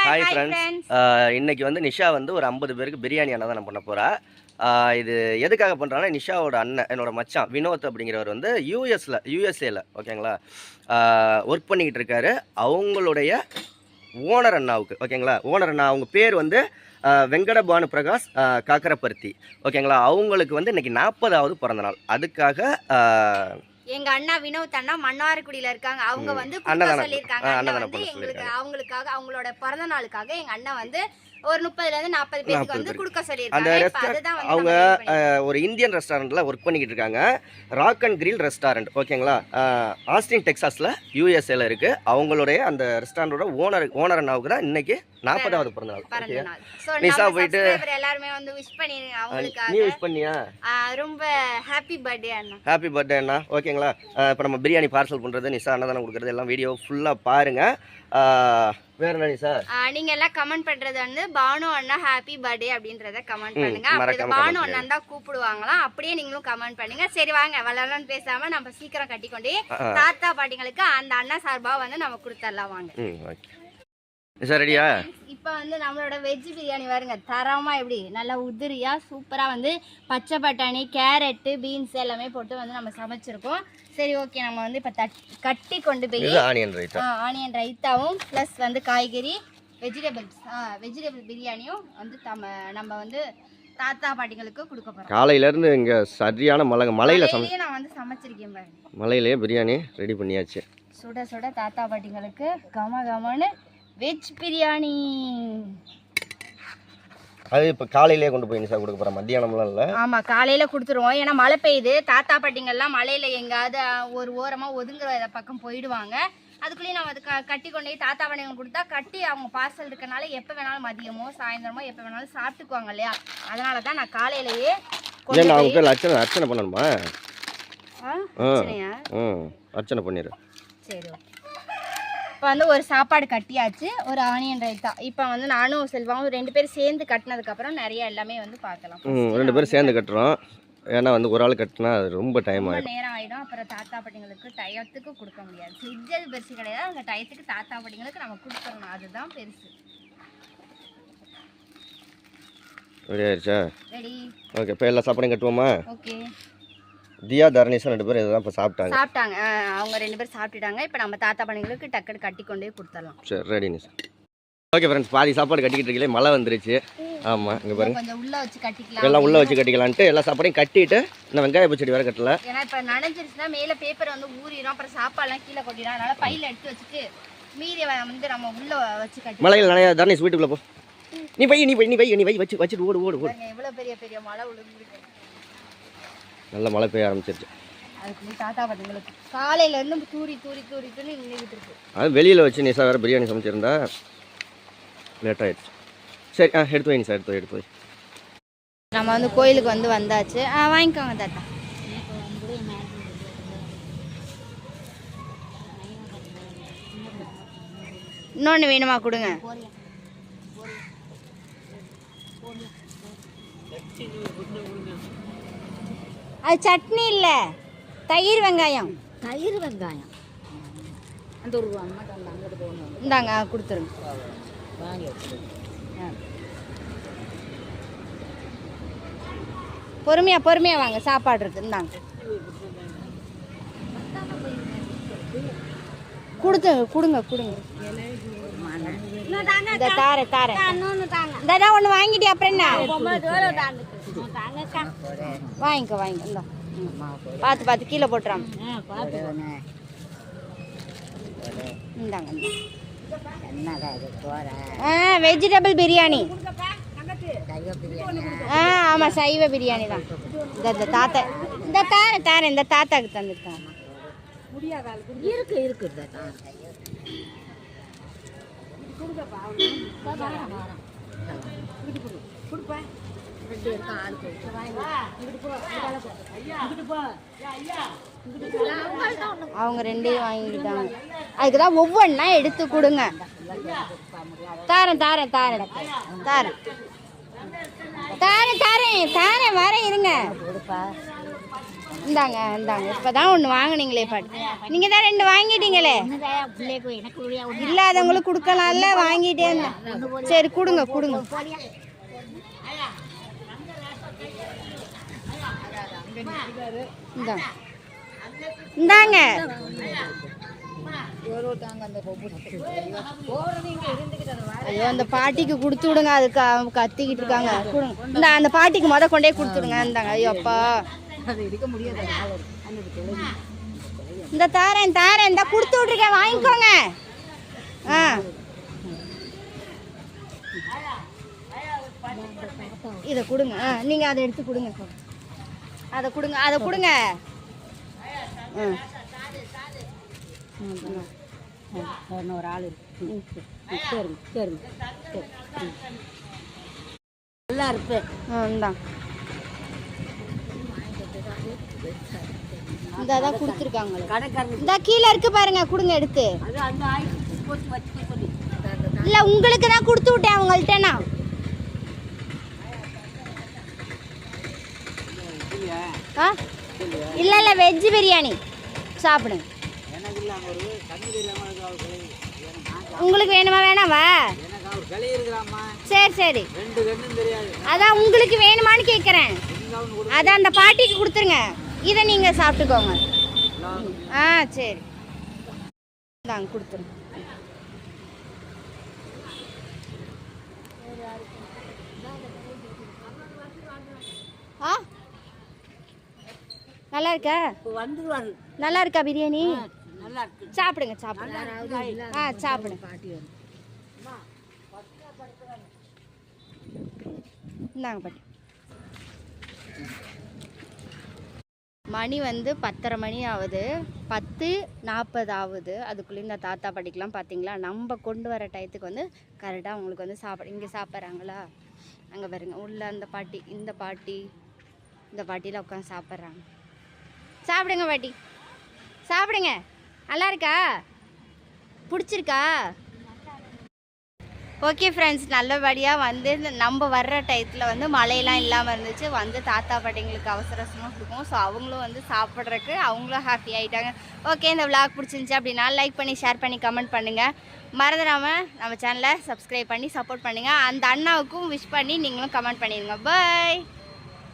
Hi friends, இன்னைக்கு வந்து நிஷா வந்து ஒரு 50 பேருக்கு பிரியாணி அன்னதானம் பண்ண போகிறா. இது எதுக்காக பண்ணுறாங்கன்னா, நிஷாவோட அண்ணன் என்னோட மச்சான் வினோத் அப்படிங்கிறவர் வந்து யூஎஸ்ஏல ஓகேங்களா ஒர்க் பண்ணிக்கிட்டு இருக்காரு. அவங்களுடைய ஓனர் அண்ணாவுக்கு ஓகேங்களா, ஓனர் அண்ணா அவங்க பேர் வந்து வெங்கட பானு பிரகாஷ் காக்கரப்பருத்தி ஓகேங்களா. அவங்களுக்கு வந்து இன்னைக்கு 40வது பிறந்த நாள். அதுக்காக எங்க அண்ணா வினோத் அண்ணா மன்னார்குடியில இருக்காங்க. அவங்க வந்து சொல்லியிருக்காங்க அவங்களுக்காக அவங்களோட பிறந்த நாளுக்காக எங்க அண்ணா வந்து ஒரு 30ல இருந்து 40 பேருக்கு வந்து கொடுக்க சொல்லியிருக்காங்க. அவங்க ஒரு இந்தியன் ரெஸ்டாரண்ட்ல ஒர்க் பண்ணிக்கிட்டு இருக்காங்க. ராக் அண்ட் கிரில் ரெஸ்டாரண்ட் ஓகேங்களா, ஆஸ்டின் டெக்சாஸ்ல யூஎஸ்ஏல இருக்கு. அவங்களுடைய அந்த ரெஸ்டாரண்டோட ஓனர் அண்ணாவுக்கு தான் இன்னைக்கு 40வது பிறந்த நாள். நிஷா போயிட்டு எல்லாருமே வந்து விஷ் பண்ணி அவங்களுக்காக நீ விஷ் பண்ணியா? ரொம்ப ஹாப்பி பர்த்டே அண்ணா. ஹாப்பி பர்த்டே அண்ணா ஓகேங்களா. இப்போ நம்ம பிரியாணி பார்சல் பண்றது, நிஷா அன்னதானம் கொடுக்கறது எல்லாம் வீடியோ ஃபுல்லா பாருங்க. வேற என்ன நிஷா, நீங்க எல்லாம் கமெண்ட் பண்றது வந்து பானு அண்ணா ஹாப்பி பர்த்டே அப்படின்றத கமெண்ட் பண்ணுங்க. அப்படி பானு அண்ணா தான் கூப்பிடுவாங்களாம், அப்படியே நீங்களும் கமெண்ட் பண்ணுங்க. சரி வாங்க வளரன்னு பேசாம நம்ம சீக்கிரம் கட்டிக்கொண்டே தாத்தா பாட்டிங்களுக்கு அந்த அண்ணா சார்பா வந்து நம்ம கொடுத்துடலாம். வாங்க சரியா. இப்போ வந்து நம்மளோட வெஜ் பிரியாணி வருங்க, தரமா எப்படி நல்லா உதிரியா சூப்பரா வந்து பச்சை பட்டாணி, கேரட்டு, பீன்ஸ் எல்லாமே போட்டு வந்து நம்ம சமைச்சிருக்கோம். சரி ஓகே, நம்ம வந்து இப்போ கட்டி கொண்டு போய் ஆனியன் ரைத்தாவும் ப்ளஸ் வந்து காய்கறி வெஜிடபிள் பிரியாணியும் வந்து நம்ம வந்து தாத்தா பாட்டிங்களுக்கு கொடுக்க போறோம். காலையில இருந்து இங்க சரியான மலையில நான் வந்து சமைச்சிருக்கேன் பாருங்க. மலையிலேயே பிரியாணி ரெடி பண்ணியாச்சு. சுட சுட தாத்தா பாட்டிங்களுக்கு கமகமன்னு வெஜ் பிரியாணி. அது இப்போ காலையிலே கொண்டு போய் நிஷா கொடுக்க போகிறோம், மத்தியானம்லாம் இல்லை. ஆமாம், காலையில் கொடுத்துருவோம். ஏன்னா மழை பெய்யுது. தாத்தா பாட்டிங்கள்லாம் மழையில் எங்காவது ஒரு ஓரமாக ஒதுங்குற பக்கம் போயிடுவாங்க. அதுக்குள்ளேயும் நம்ம அது கட்டி கொண்டு போய் தாத்தா பாட்டிங்க கொடுத்தா கட்டி அவங்க பார்சல் இருக்கனால எப்போ வேணாலும் மதியமோ சாயந்தரமோ எப்போ வேணாலும் சாப்பிட்டுக்குவாங்க இல்லையா. அதனால தான் நான் காலையிலேயே அர்ச்சனை பண்ணணுமா? அர்ச்சனை பண்ணிடு. சரி, இப்போ வந்து ஒரு சாப்பாடு கட்டியாச்சு, ஒரு ஆனியன் ரைத்தா. இப்போ வந்து நானும் செல்வாவும் 2 பேரும் சேர்ந்து கட்டினதுக்கப்புறம் நிறைய எல்லாமே வந்து பார்க்கலாம். 2 பேரும் சேர்ந்து கட்டுறோம். ஏன்னா வந்து ஒரு ஆள் கட்டினா அது ரொம்ப டைம் ஆகிடும், நேரம் ஆகிடும். அப்புறம் தாத்தா பாட்டிங்களுக்கு டயத்துக்கு கொடுக்க முடியாது. செஞ்சது பெருசு கிடையாது, அந்த டயத்துக்கு தாத்தா பாட்டிங்களுக்கு நம்ம கொடுத்துடணும், அதுதான் பெருசு. ரெடி ஆயிடுச்சா? ரெடி. ஓகே, இப்போ எல்லா சாப்பாடையும் கட்டுவோமா? ஓகே. தியா தர்னிஷா 2 பேரும் இதுதான் இப்போ சாப்பிட்டாங்க. அவங்க 2 பேரும் சாப்பிட்டுட்டாங்க. இப்போ நம்ம தாத்தா பாட்டிங்களுக்கு டக்குன்னு கட்டி கொண்டே கொடுத்துடலாம். சரி ரெடி நிஷா. ஓகே ஃப்ரெண்ட்ஸ், பாதி சாப்பாடு கட்டிக்கிட்டு இருக்கீங்களே, மழை வந்துருச்சு. ஆமாம், இங்கே பாருங்க, கொஞ்சம் உள்ள வச்சு கட்டிக்கலாம். எல்லாம் உள்ள வச்சு கட்டிக்கலான்ட்டு எல்லா சாப்பாடையும் கட்டிட்டு இந்த வெங்காய பச்சடி வேற கட்டல. ஏன்னா இப்போ நனைஞ்சிருச்சுன்னா மேலே பேப்பர் வந்து ஊறிடும், அப்புறம் சாப்பாடுலாம் கீழே கொட்டிடும். அதனால பையில எடுத்து வச்சுட்டு மீறி வந்து நம்ம உள்ள வச்சு கட்டி. மழையில் நிறைய தர்னிஷ் வீட்டுக்குள்ள போ. நீ வை வச்சுட்டு ஓடு. எவ்வளோ பெரிய மழை விழுந்துருக்கு. நல்ல மழை பெய்ய ஆரம்பிச்சிருச்சு. அதுக்கு தாத்தா பாட்டிங்களுக்கு காலையில இருந்து தூரி நின்றுட்டு இருக்கு. அது வெளியில வச்சு நிஷா வேற பிரியாணி சமைச்சிருந்தா லேட் ஆயிடுச்சு. சரி எடுத்து வை நிஷா, எடுத்து வை. நம்ம வந்து கோயிலுக்கு வந்து வந்தாச்சு. வாங்கிக்கோங்க தாத்தா. இன்னொன்று வேணுமா கொடுங்க. அது சட்னி இல்லை, தயிர் வெங்காயம். அந்த ஒரு இந்தாங்க கொடுத்துருங்க. பொறுமையா வாங்க, சாப்பாடு இருக்கு. இந்தாங்க கொடுங்க. இந்த தாரேன். இந்த ஒன்று வாங்கிட்டு அப்புறம் என்ன வாங்கிக்கோ. இந்த பார்த்து கீழே போட்டுறாம. இந்தாங்க வெஜிடபிள் பிரியாணி. ஆமாம், சைவ பிரியாணி தான். இந்த தாத்தாக்கு தந்துருக்காங்க. இருக்கு அவங்க 2 வாங்கிட்டாங்க. அதுக்குதான் ஒவ்வொன்னா எடுத்து கொடுங்க. தாரேன் வரேன் இருங்க. இந்தாங்க இந்தாங்க இப்போ தான் ஒன்று வாங்கினீங்களே பாட்டி, நீங்கள் தான் 2 வாங்கிட்டீங்களே. இல்லாதவங்களுக்கு கொடுக்கலாம்ல, வாங்கிட்டே இருந்தேன். சரி கொடுங்க கொடுங்க. இந்தாங்க ஐயோ அந்த பாட்டிக்கு கொடுத்து விடுங்க, அதுக்கு அவங்க கத்திக்கிட்டு இருக்காங்க. கொடுங்க இந்த அந்த பாட்டிக்கு கொண்டே கொடுத்து விடுங்க. இந்தாங்க. ஐயோ அப்பா இந்த தாரேன் இந்த கொடுத்து விட்ருக்கேன், வாங்கிக்கோங்க. ஆ இதை கொடுங்க. நீங்கள் அதை எடுத்து கொடுங்க, அதை கொடுங்க. ஒரு ஆள் நல்லா இருப்பேன். இந்த கொடுத்துருக்காங்களே இந்த கீழே இருக்கு பாருங்க, கொடுங்க எடுத்து. இல்லை உங்களுக்கு தான் கொடுத்து விட்டேன் அவங்கள்ட்ட நான். இல்லை வெஜ் பிரியாணி சாப்பிடுங்க. உங்களுக்கு வேணுமா வேணாவா? சரி அதான் உங்களுக்கு வேணுமான்னு கேட்குறேன். அதான் அந்த பாட்டிக்கு கொடுத்துருங்க, இதை நீங்கள் சாப்பிட்டுக்கோங்க. சரி தாங்க கொடுத்துருங்க. நல்லா இருக்கா? நல்லா இருக்கா பிரியாணி? சாப்பிடுங்க சாப்பிடுங்க. இந்தாங்க பாட்டி. மணி 10:30 மணி ஆகுது, 10:40 ஆகுது. அதுக்குள்ளே இந்த தாத்தா பாட்டிக்கெலாம் பார்த்தீங்களா, நம்ம கொண்டு வர டயத்துக்கு கரெக்டாக அவங்களுக்கு சாப்பிட இங்கே சாப்பிட்றாங்களா. அங்கே பாருங்க உள்ள அந்த பாட்டி, இந்த பாட்டியில் உட்காந்து சாப்பிட்றாங்க. சாப்பிடுங்க பாட்டி சாப்பிடுங்க. நல்லா இருக்கா? பிடிச்சிருக்கா? ஓகே ஃப்ரெண்ட்ஸ், நல்லபடியாக நம்ம வர்ற டயத்தில் மழையெல்லாம் இல்லாமல் இருந்துச்சு. தாத்தா பாட்டிங்களுக்கு அவசரமாக கொடுக்கும். ஸோ அவங்களும் சாப்பிட்றதுக்கு அவங்களும் ஹாப்பி ஆகிட்டாங்க. ஓகே, இந்த விளாக் பிடிச்சிருந்துச்சி அப்படின்னா லைக் பண்ணி ஷேர் பண்ணி கமெண்ட் பண்ணுங்கள். மறந்துடாமல் நம்ம சேனலை சப்ஸ்கிரைப் பண்ணி சப்போர்ட் பண்ணுங்கள். அந்த அண்ணாவுக்கும் விஷ் பண்ணி நீங்களும் கமெண்ட் பண்ணிடுங்க. பாய்.